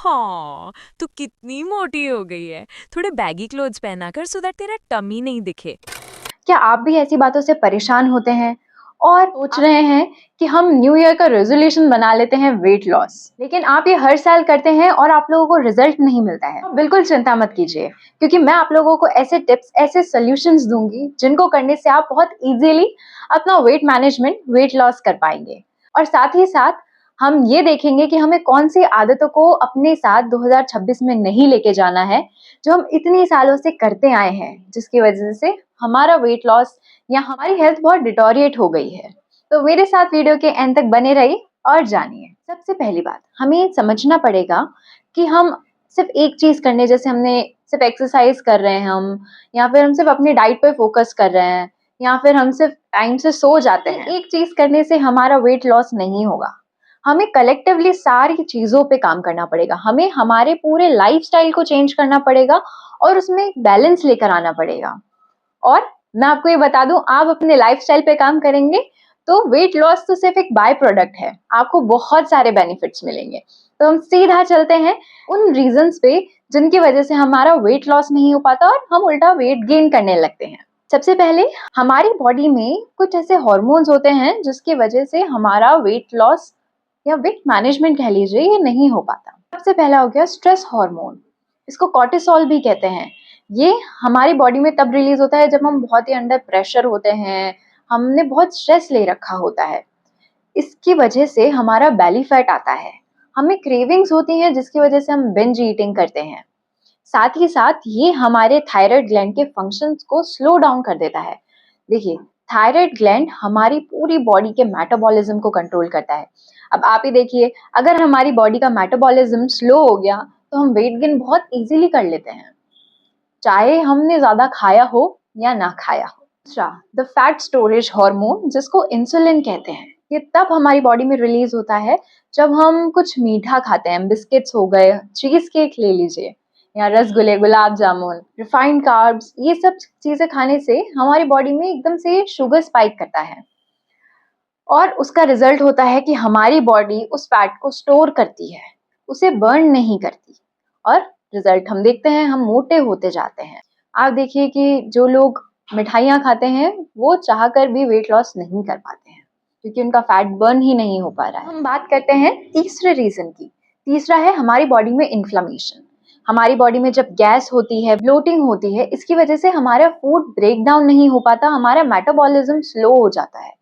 हाँ, तू कितनी मोटी हो गई है। थोड़े बैगी क्लोथ्स पहना कर सो दैट तेरा टमी नहीं दिखे। क्या आप भी ऐसी बातों से परेशान होते हैं और सोच रहे हैं कि हम न्यू ईयर का रेजोल्यूशन बना लेते हैं वेट लॉस, लेकिन आप ये हर साल करते हैं और आप लोगों को रिजल्ट नहीं मिलता है? तो बिल्कुल चिंता मत कीजिए, क्योंकि मैं आप लोगों को ऐसे टिप्स, ऐसे सॉल्यूशंस दूंगी जिनको करने से आप बहुत इजीली अपना वेट मैनेजमेंट, वेट लॉस कर पाएंगे। और साथ ही साथ हम ये देखेंगे कि हमें कौन सी आदतों को अपने साथ 2026 में नहीं लेके जाना है, जो हम इतनी सालों से करते आए हैं, जिसकी वजह से हमारा वेट लॉस या हमारी हेल्थ बहुत डिटोरिएट हो गई है। तो मेरे साथ वीडियो के एंड तक बने रहिए और जानिए। सबसे पहली बात, हमें समझना पड़ेगा कि हम सिर्फ एक चीज करने, जैसे हमने सिर्फ एक्सरसाइज कर रहे हैं हम, या फिर हम सिर्फ अपनी डाइट पे फोकस कर रहे हैं, या फिर हम सिर्फ टाइम से सो जाते हैं, एक चीज करने से हमारा वेट लॉस नहीं होगा। हमें कलेक्टिवली सारी चीजों पे काम करना पड़ेगा। हमें हमारे पूरे लाइफस्टाइल को चेंज करना पड़ेगा और उसमें बैलेंस लेकर आना पड़ेगा। और मैं आपको ये बता दूं, आप अपने लाइफस्टाइल पे काम करेंगे तो वेट लॉस तो सिर्फ एक बाय प्रोडक्ट है, आपको बहुत सारे बेनिफिट्स मिलेंगे। तो हम सीधा चलते हैं उन रीजंस पे जिनकी वजह से हमारा वेट लॉस नहीं हो पाता और हम उल्टा वेट गेन करने लगते हैं। सबसे पहले, हमारी बॉडी में कुछ ऐसे हॉर्मोन्स होते हैं जिसकी वजह से हमारा वेट लॉस या वेट मैनेजमेंट कह लीजिए, ये नहीं हो पाता। सबसे पहला हो गया स्ट्रेस हार्मोन, इसको कॉर्टिसोल भी कहते हैं। ये हमारी बॉडी में तब रिलीज होता है जब हम बहुत ही अंडर प्रेशर होते हैं, हमने बहुत स्ट्रेस ले रखा होता है। इसकी वजह से हमारा बेली फैट आता है, हमें क्रेविंग्स होती हैं जिसकी वजह से हम बिंज ईटिंग करते हैं। साथ ही साथ ये हमारे थायराइड ग्लैंड के फंक्शंस को स्लो डाउन कर देता है। देखिए, थायराइड ग्लैंड हमारी पूरी बॉडी के मेटाबॉलिज्म को कंट्रोल करता है। अब आप ही देखिए, अगर हमारी बॉडी का मेटाबॉलिज्म स्लो हो गया तो हम वेट गेन बहुत इजीली कर लेते हैं, चाहे हमने ज्यादा खाया हो या ना खाया हो। दूसरा, द फैट स्टोरेज हार्मोन, जिसको इंसुलिन कहते हैं, ये तब हमारी बॉडी में रिलीज होता है जब हम कुछ मीठा खाते हैं। बिस्किट्स हो गए, चीज केक ले लीजिए, या रसगुल्ले, गुलाब जामुन, रिफाइंड कार्ब्स, ये सब चीजें खाने से हमारी बॉडी में एकदम से शुगर स्पाइक करता है और उसका रिजल्ट होता है कि हमारी बॉडी उस फैट को स्टोर करती है, उसे बर्न नहीं करती, और रिजल्ट हम देखते हैं, हम मोटे होते जाते हैं। आप देखिए कि जो लोग मिठाइयाँ खाते हैं वो चाहकर भी वेट लॉस नहीं कर पाते हैं, क्योंकि उनका फैट बर्न ही नहीं हो पा रहा है। हम बात करते हैं तीसरे रीजन की। तीसरा है हमारी बॉडी में इन्फ्लेमेशन। हमारी बॉडी में जब गैस होती है, ब्लोटिंग होती है, इसकी वजह से हमारा फूड ब्रेक डाउन नहीं हो पाता, हमारा मेटाबॉलिज्म स्लो हो जाता है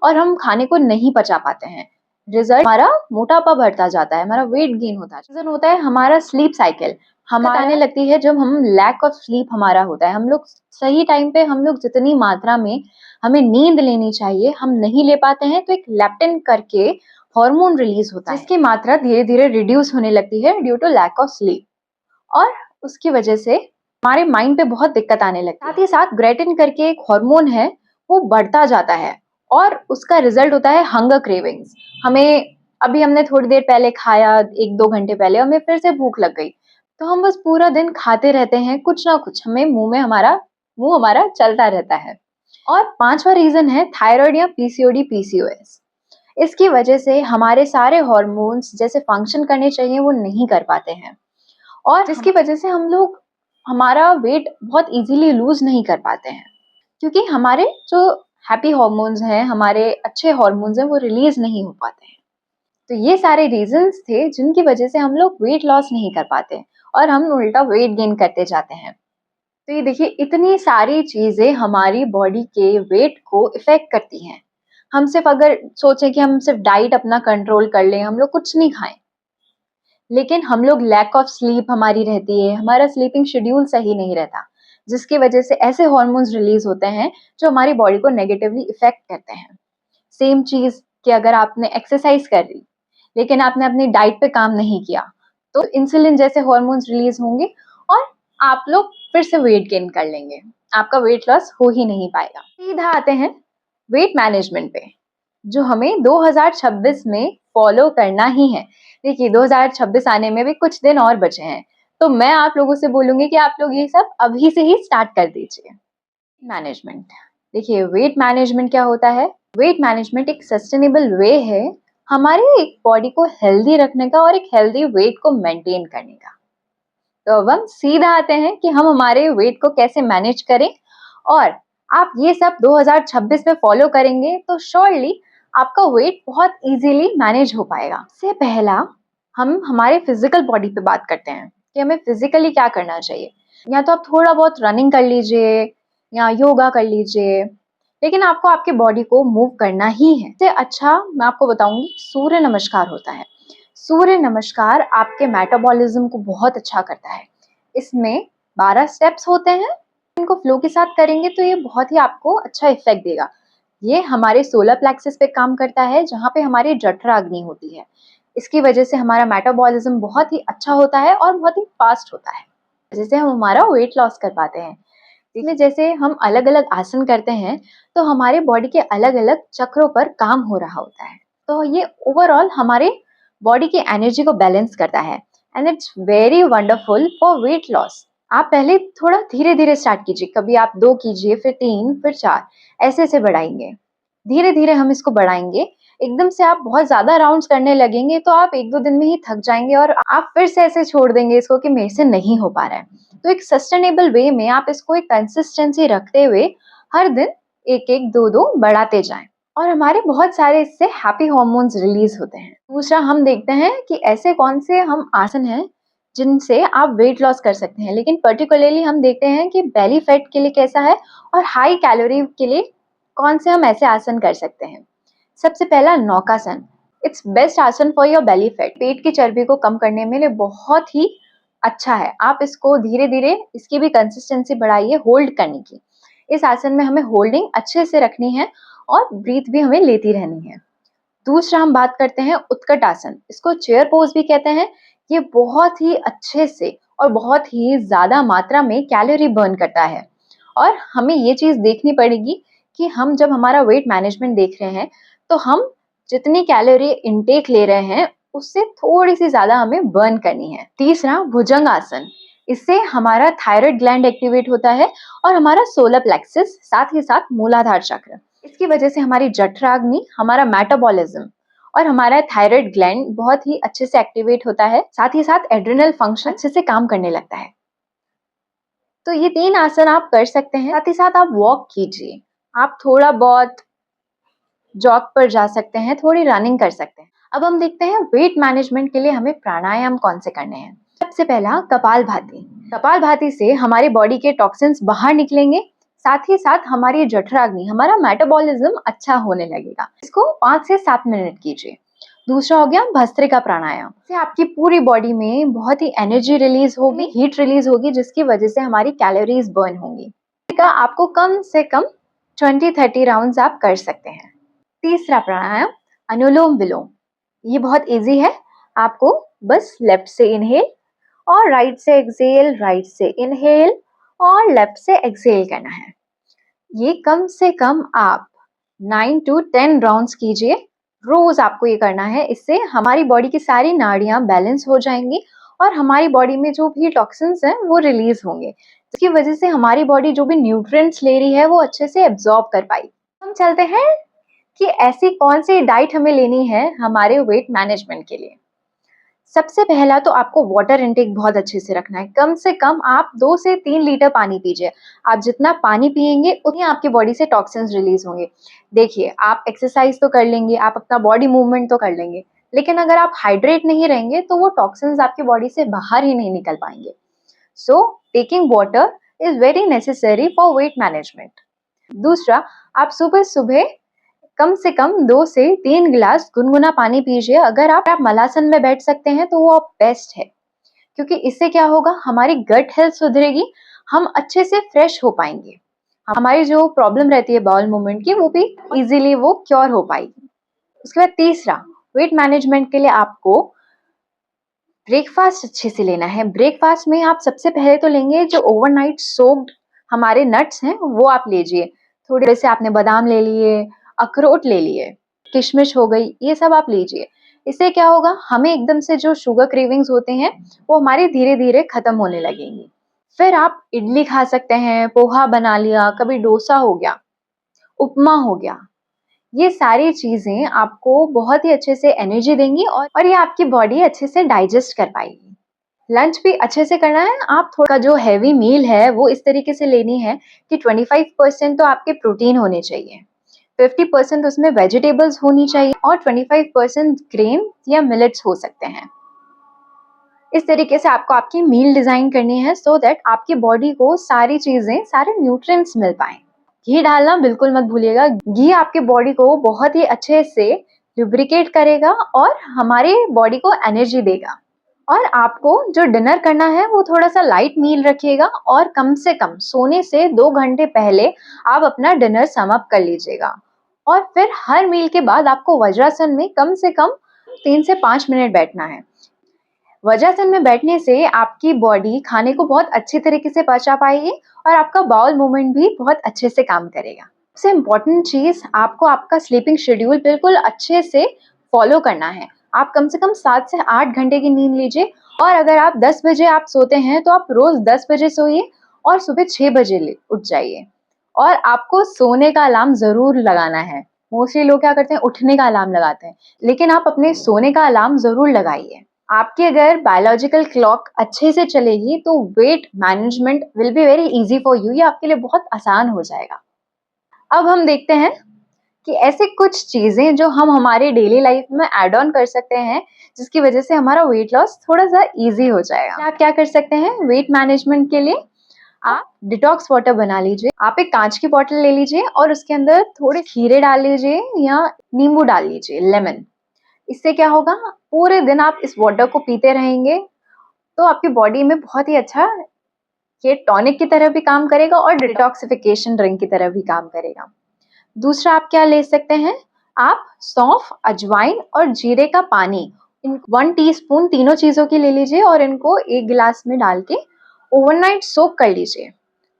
और हम खाने को नहीं पचा पाते हैं। रिजल्ट, हमारा मोटापा बढ़ता जाता है, हमारा वेट गेन होता है। रीजन होता है हमारा स्लीप साइकिल। हमारा आने लगती है जब हम लैक ऑफ स्लीप हमारा होता है। हम लोग सही टाइम पे, हम लोग जितनी मात्रा में हमें नींद लेनी चाहिए हम नहीं ले पाते हैं, तो एक लेप्टिन करके हार्मोन रिलीज होता है, जिसकी मात्रा धीरे धीरे रिड्यूस होने लगती है due to lack of sleep, और उसकी वजह से हमारे माइंड पे बहुत दिक्कत आने लगती है। साथ ही साथ ग्रेटिन करके एक हार्मोन है, वो बढ़ता जाता है और उसका रिजल्ट होता है हंगर क्रेविंग्स। हमें अभी हमने थोड़ी देर पहले खाया, एक दो घंटे पहले हमें फिर से भूख लग गई, तो हम बस पूरा दिन खाते रहते हैं, कुछ ना कुछ हमें मुंह हमारा चलता रहता है। और पांचवा रीजन है थायराइड या पीसीओडी, पीसीओएस। इसकी वजह से हमारे सारे हॉर्मोन्स जैसे फंक्शन करने चाहिए वो नहीं कर पाते हैं, और जिसकी वजह से हम लोग हमारा वेट बहुत इजीली लूज नहीं कर पाते हैं, क्योंकि हमारे जो हैप्पी हॉर्मोन्स हैं, हमारे अच्छे हॉर्मोन्स हैं, वो रिलीज नहीं हो पाते हैं। तो ये सारे रीजंस थे जिनकी वजह से हम लोग वेट लॉस नहीं कर पाते और हम उल्टा वेट गेन करते जाते हैं। तो ये देखिए, इतनी सारी चीजें हमारी बॉडी के वेट को इफेक्ट करती हैं। हम सिर्फ अगर सोचें कि हम सिर्फ डाइट अपना कंट्रोल कर लें, हम लोग कुछ नहीं खाएं, लेकिन हम लोग लैक ऑफ स्लीप हमारी रहती है, हमारा स्लीपिंग शेड्यूल सही नहीं रहता, जिसकी वजह से ऐसे हॉर्मोन्स रिलीज होते हैं जो हमारी बॉडी को नेगेटिवली इफेक्ट करते हैं। सेम चीज कि अगर आपने एक्सरसाइज कर ली लेकिन आपने अपनी डाइट पे काम नहीं किया, तो इंसुलिन जैसे हॉर्मोन्स रिलीज होंगे और आप लोग फिर से वेट गेन कर लेंगे, आपका वेट लॉस हो ही नहीं पाएगा। सीधा आते हैं वेट मैनेजमेंट पे, जो हमें 2026 में फॉलो करना ही है। देखिए, 2026 आने में भी कुछ दिन और बचे हैं, तो मैं आप लोगों से बोलूंगी कि आप लोग ये सब अभी से ही स्टार्ट कर दीजिए। मैनेजमेंट, देखिए वेट मैनेजमेंट क्या होता है? वेट मैनेजमेंट एक सस्टेनेबल वे है हमारी बॉडी को हेल्दी रखने का और एक हेल्दी वेट को मेंटेन करने का। तो अब हम सीधा आते हैं कि हम हमारे वेट को कैसे मैनेज करें, और आप ये सब 2026 में फॉलो करेंगे तो श्योरली आपका वेट बहुत इजीली मैनेज हो पाएगा। सबसे पहला हम हमारे फिजिकल बॉडी पे बात करते हैं कि हमें फिजिकली क्या करना चाहिए। या तो आप थोड़ा बहुत रनिंग कर लीजिए या योगा कर लीजिए, लेकिन आपको आपके बॉडी को मूव करना ही है। इससे अच्छा मैं आपको बताऊंगी, सूर्य नमस्कार होता है। सूर्य नमस्कार आपके मेटाबॉलिज्म को बहुत अच्छा करता है। इसमें 12 स्टेप्स होते हैं, इनको फ्लो के साथ करेंगे तो ये बहुत ही आपको अच्छा इफेक्ट देगा। ये हमारे सोलर प्लेक्सस पे काम करता है, जहाँ पे हमारी जठराग्नि होती है। इसकी वजह से हमारा मेटाबॉलिज्म बहुत ही अच्छा होता है और बहुत ही फास्ट होता है, जिससे हम हमारा वेट लॉस कर पाते हैं। इसमें जैसे हम अलग अलग आसन करते हैं तो हमारे बॉडी के अलग अलग चक्रों पर काम हो रहा होता है, तो ये ओवरऑल हमारे बॉडी की एनर्जी को बैलेंस करता है and it's very wonderful for weight loss. आप पहले थोड़ा धीरे धीरे स्टार्ट कीजिए, कभी आप 2 कीजिए, फिर 3, फिर 4, ऐसे ऐसे बढ़ाएंगे। धीरे धीरे हम इसको बढ़ाएंगे। एकदम से आप बहुत ज्यादा राउंड्स करने लगेंगे तो आप 1-2 दिन में ही थक जाएंगे और आप फिर से ऐसे छोड़ देंगे इसको कि मेरे से नहीं हो पा रहा है। तो एक सस्टेनेबल वे में आप इसको एक कंसिस्टेंसी रखते हुए हर दिन 1-1, 2-2 बढ़ाते जाएं, और हमारे बहुत सारे इससे हैप्पी हार्मोन्स रिलीज होते हैं। दूसरा हम देखते हैं कि ऐसे कौन से हम आसन हैं जिनसे आप वेट लॉस कर सकते हैं, लेकिन पर्टिकुलरली हम देखते हैं कि बेली फैट के लिए कैसा है और हाई कैलोरी के लिए कौन से हम ऐसे आसन कर सकते हैं। सबसे पहला नौकासन। इट्स बेस्ट आसन फॉर योर बेली फैट। पेट की चर्बी को कम करने में लिए बहुत ही अच्छा है। आप इसको धीरे धीरे इसकी भी कंसिस्टेंसी बढ़ाइए होल्ड करने की। इस आसन में हमें होल्डिंग अच्छे से रखनी है और ब्रीथ भी हमें लेती रहनी है। दूसरा हम बात करते हैं उत्कट आसन। इसको चेयर पोज भी कहते हैं। ये बहुत ही अच्छे से और बहुत ही ज्यादा मात्रा में कैलोरी बर्न करता है, और हमें ये चीज देखनी पड़ेगी कि हम जब हमारा वेट मैनेजमेंट देख रहे हैं तो हम जितनी कैलोरी इनटेक ले रहे हैं उससे थोड़ी सी ज्यादा हमें बर्न करनी है। तीसरा भुजंग आसन। इससे हमारा थायराइड ग्लैंड एक्टिवेट होता है और हमारा सोलर प्लेक्सस, साथ ही साथ मूलाधार चक्र। इसकी वजह से हमारी जठराग्नि, हमारा मेटाबॉलिज्म और हमारा थायराइड ग्लैंड बहुत ही अच्छे से एक्टिवेट होता है। साथ ही साथ एड्रिनल फंक्शन अच्छे से काम करने लगता है। तो ये 3 आसन आप कर सकते हैं। साथ ही साथ आप वॉक कीजिए, आप थोड़ा बहुत जॉग पर जा सकते हैं, थोड़ी रनिंग कर सकते हैं। अब हम देखते हैं वेट मैनेजमेंट के लिए हमें प्राणायाम कौन से करने हैं। सबसे पहला कपालभाति। कपालभाति से हमारी बॉडी के टॉक्सिन्स बाहर निकलेंगे, साथ ही साथ हमारी जठराग्नि, हमारा मेटाबॉलिज्म अच्छा होने लगेगा। इसको 5 से 7 मिनट कीजिए। दूसरा हो गया भस्त्रिका प्राणायाम। से आपकी पूरी बॉडी में बहुत ही एनर्जी रिलीज होगी, हीट रिलीज होगी, जिसकी वजह से हमारी कैलोरीज बर्न होंगी। आपको कम से कम 20-30 राउंड्स आप कर सकते हैं। तीसरा प्राणायाम अनुलोम विलोम। ये बहुत इजी है। आपको बस लेफ्ट से इनहेल और राइट से एक्सेल, राइट से इनहेल और लेफ्ट से एक्सेल करना है। ये कम से कम आप 9 to 10 राउंड्स कीजिए। रोज आपको ये करना है। इससे हमारी बॉडी की सारी नाड़ियां बैलेंस हो जाएंगी और हमारी बॉडी में जो भी टॉक्सिन्स हैं वो रिलीज होंगे, जिसकी वजह से हमारी बॉडी जो भी न्यूट्रिएंट्स ले रही है वो अच्छे से एब्जॉर्ब कर पाएगी। हम चलते हैं कि ऐसी कौन सी डाइट हमें लेनी है हमारे वेट मैनेजमेंट के लिए। सबसे पहला तो आपको वाटर इनटेक बहुत अच्छे से रखना है। कम से कम आप 2 से 3 लीटर पानी पीजिए। आप जितना पानी पिएंगे उतनी आपकी बॉडी से टॉक्सिन्स रिलीज होंगे। देखिए, आप एक्सरसाइज तो कर लेंगे, आप अपना बॉडी मूवमेंट तो कर लेंगे, लेकिन अगर आप हाइड्रेट नहीं रहेंगे तो वो टॉक्सिन्स आपकी बॉडी से बाहर ही नहीं निकल पाएंगे। So taking water is very necessary for weight management. दूसरा, आप सुबह सुबह कम से कम 2 से 3 गिलास गुनगुना पानी पीजिए। अगर आप मलासन में बैठ सकते हैं तो वो बेस्ट है, क्योंकि इससे क्या होगा, हमारी गट हेल्थ सुधरेगी, हम अच्छे से फ्रेश हो पाएंगे। हमारी जो प्रॉब्लम रहती है बाउल मूवमेंट की, वो भी इजीली वो क्योर हो पाएगी। उसके बाद तीसरा, वेट मैनेजमेंट के लिए आपको ब्रेकफास्ट अच्छे से लेना है। ब्रेकफास्ट में आप सबसे पहले तो लेंगे जो ओवरनाइट सोक्ड हमारे नट्स हैं वो आप लीजिए। थोड़े से आपने बादाम ले लिए, अखरोट ले लिए, किशमिश हो गई, ये सब आप लीजिए। इससे क्या होगा, हमें एकदम से जो शुगर क्रेविंग्स होते हैं वो हमारे धीरे धीरे खत्म होने लगेंगी। फिर आप इडली खा सकते हैं, पोहा बना लिया, कभी डोसा हो गया, उपमा हो गया। ये सारी चीजें आपको बहुत ही अच्छे से एनर्जी देंगी और ये आपकी बॉडी अच्छे से डाइजेस्ट कर पाएगी। लंच भी अच्छे से करना है। आप थोड़ा जो हैवी मील है वो इस तरीके से लेनी है कि 25% तो आपके प्रोटीन होने चाहिए, 50% उसमें वेजिटेबल्स होनी चाहिए और 25% ग्रेन या मिलेट्स हो सकते हैं। इस तरीके से आपको आपकी मील डिजाइन करनी है सो दैट आपकी बॉडी को सारी चीजें, सारे न्यूट्रिएंट्स मिल पाएं। घी डालना बिल्कुल मत भूलिएगा। घी आपके बॉडी को बहुत ही अच्छे से लुब्रिकेट करेगा और हमारे बॉडी को एनर्जी देगा। और आपको जो डिनर करना है वो थोड़ा सा लाइट मील रखिएगा और कम से कम सोने से 2 घंटे पहले आप अपना डिनर सम अप कर लीजिएगा। और फिर हर मील के बाद आपको वज्रासन में कम से कम 3 से 5 मिनट बैठना है। वज्रासन में बैठने से आपकी बॉडी खाने को बहुत अच्छी तरीके से पचा पाएगी और आपका बाउल मूवमेंट भी बहुत अच्छे से काम करेगा। सबसे इम्पोर्टेंट चीज, आपको आपका स्लीपिंग शेड्यूल बिल्कुल अच्छे से फॉलो करना है। आप कम से कम 7 से 8 घंटे की नींद लीजिए और अगर आप 10 बजे आप सोते हैं तो आप रोज 10 बजे सोइए और सुबह 6 बजे उठ जाइए। और आपको सोने का अलार्म जरूर लगाना है। मोस्टली लोग क्या करते हैं, उठने का अलार्म लगाते हैं, लेकिन आप अपने सोने का अलार्म जरूर लगाइए। आपकी अगर बायोलॉजिकल क्लॉक अच्छे से चलेगी तो weight management will be very easy for you. ये आपके लिए बहुत आसान हो जाएगा। अब हम देखते हैं कि ऐसे कुछ चीजें जो हम हमारे डेली लाइफ में ऐड ऑन कर सकते हैं जिसकी वजह से हमारा वेट लॉस थोड़ा सा इजी हो जाएगा। आप क्या कर सकते हैं वेट मैनेजमेंट के लिए? आप डिटॉक्स वाटर बना लीजिए। आप एक कांच की बोतल ले लीजिए और उसके अंदर थोड़े खीरे डाल लीजिए या नींबू डाल लीजिए, लेमन। इससे क्या होगा, पूरे दिन आप इस वाटर को पीते रहेंगे तो आपकी बॉडी में बहुत ही अच्छा ये टॉनिक की तरह भी काम करेगा और डिटॉक्सिफिकेशन ड्रिंक की तरह भी काम करेगा। दूसरा आप क्या ले सकते हैं, आप सौंफ, अजवाइन और जीरे का पानी, इन 1 टीस्पून तीनों चीजों की ले लीजिए और इनको 1 गिलास में डाल के ओवरनाइट सोक कर लीजिए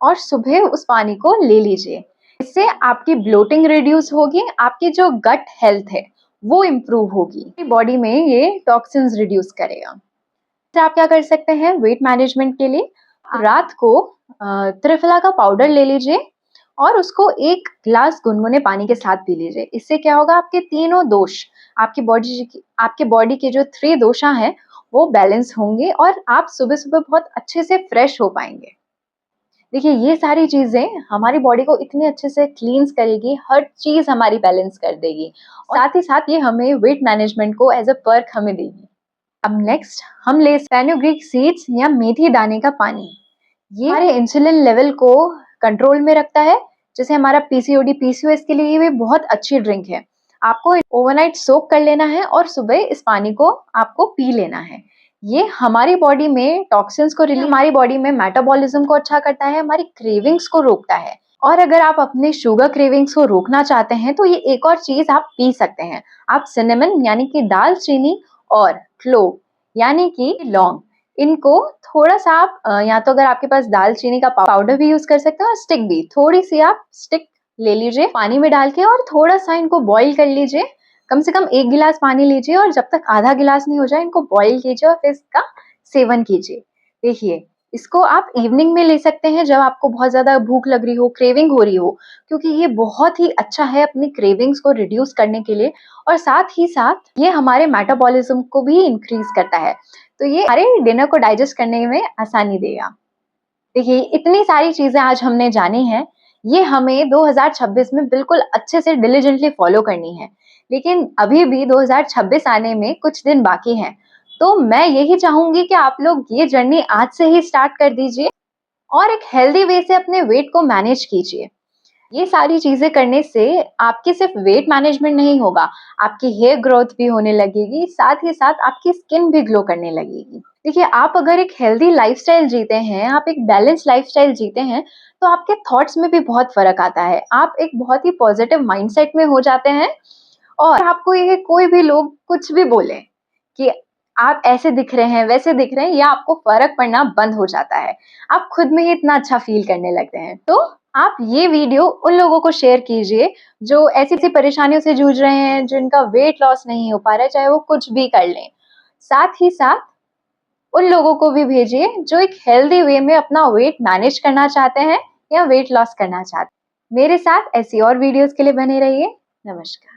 और सुबह उस पानी को ले लीजिए। इससे आपकी ब्लोटिंग रिड्यूस होगी, आपकी जो गट हेल्थ है वो इम्प्रूव होगी, बॉडी में ये टॉक्सिन्स रिड्यूस करेगा। तो आप क्या कर सकते हैं वेट मैनेजमेंट के लिए, रात को त्रिफला का पाउडर ले लीजिए और उसको 1 गिलास गुनगुने पानी के साथ पी लीजिए। इससे क्या होगा, आपके तीनों दोष, आपके बॉडी के जो 3 दोषा हैं वो बैलेंस होंगे और आप सुबह सुबह बहुत अच्छे से फ्रेश हो पाएंगे। देखिए ये सारी चीजें हमारी बॉडी को इतने अच्छे से क्लींस करेगी, हर चीज हमारी बैलेंस कर देगी और साथ ही साथ ये हमें वेट मैनेजमेंट को एज अ पर्क हमें देगी। अब नेक्स्ट हम ले फेनुग्रीक सीड्स या मेथी दाने का पानी। ये हमारे इंसुलिन लेवल को कंट्रोल में रखता है, जैसे हमारा पीसीओडी पीसीओएस के लिए ये बहुत अच्छी ड्रिंक है। आपको ओवरनाइट सोक कर लेना है और सुबह इस पानी को आपको पी लेना है। ये हमारी बॉडी में टॉक्सिन्स को रिलीज, हमारी बॉडी में मेटाबॉलिज्म को अच्छा करता है, हमारी क्रेविंग्स को रोकता है। और अगर आप अपने शुगर क्रेविंग्स को रोकना चाहते हैं तो ये एक और चीज आप पी सकते हैं। आप सिनेमन यानी कि दालचीनी और क्लोव यानी कि लौंग, इनको थोड़ा सा आप या तो अगर आपके पास दालचीनी का पाउडर भी यूज कर सकते हैं और स्टिक भी, थोड़ी सी आप स्टिक ले लीजिए पानी में डाल के और थोड़ा सा इनको बॉईल कर लीजिए। कम से कम 1 गिलास पानी लीजिए और जब तक आधा गिलास नहीं हो जाए इनको बॉईल कीजिए और फिर इसका सेवन कीजिए। देखिए इसको आप इवनिंग में ले सकते हैं जब आपको बहुत ज्यादा भूख लग रही हो, क्रेविंग हो रही हो, क्योंकि ये बहुत ही अच्छा है अपनी क्रेविंग्स को रिड्यूस करने के लिए और साथ ही साथ ये हमारे मेटाबॉलिज्म को भी इंक्रीज करता है, तो ये हमारे डिनर को डाइजेस्ट करने में आसानी देगा। देखिए इतनी सारी चीजें आज हमने जानी हैं, ये हमें 2026 में बिल्कुल अच्छे से डिलीजेंटली फॉलो करनी है, लेकिन अभी भी 2026 आने में कुछ दिन बाकी हैं। तो मैं यही चाहूंगी कि आप लोग ये जर्नी आज से ही स्टार्ट कर दीजिए और एक हेल्दी वे से अपने वेट को मैनेज कीजिए। ये सारी चीजें करने से आपकी सिर्फ वेट मैनेजमेंट नहीं होगा, आपकी हेयर ग्रोथ भी होने लगेगी, साथ ही साथ आपकी स्किन भी ग्लो करने लगेगी। देखिए आप अगर एक हेल्दी लाइफस्टाइल जीते हैं, आप एक बैलेंस लाइफस्टाइल जीते हैं, तो आपके थॉट्स में भी बहुत फर्क आता है। आप एक बहुत ही पॉजिटिव माइंडसेट में हो जाते हैं और आपको ये कोई भी लोग कुछ भी बोले कि आप ऐसे दिख रहे हैं, वैसे दिख रहे हैं, या आपको फर्क पड़ना बंद हो जाता है। आप खुद में ही इतना अच्छा फील करने लगते हैं। तो आप ये वीडियो उन लोगों को शेयर कीजिए जो ऐसी परेशानियों से जूझ रहे हैं, जिनका वेट लॉस नहीं हो पा रहा है, चाहे वो कुछ भी कर लें। साथ ही साथ उन लोगों को भी भेजिए जो एक हेल्दी वे में अपना वेट मैनेज करना चाहते हैं या वेट लॉस करना चाहते हैं। मेरे साथ ऐसी और वीडियोस के लिए बने रहिए। नमस्कार।